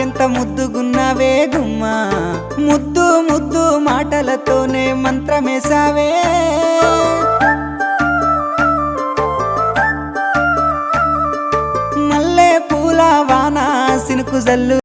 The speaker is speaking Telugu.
ఎంత ముద్దుగున్నావే గుమ్మా ముద్దు ముద్దు మాటలతోనే మంత్రమేసావే మల్లె పూల వాన సినుకు జల్లు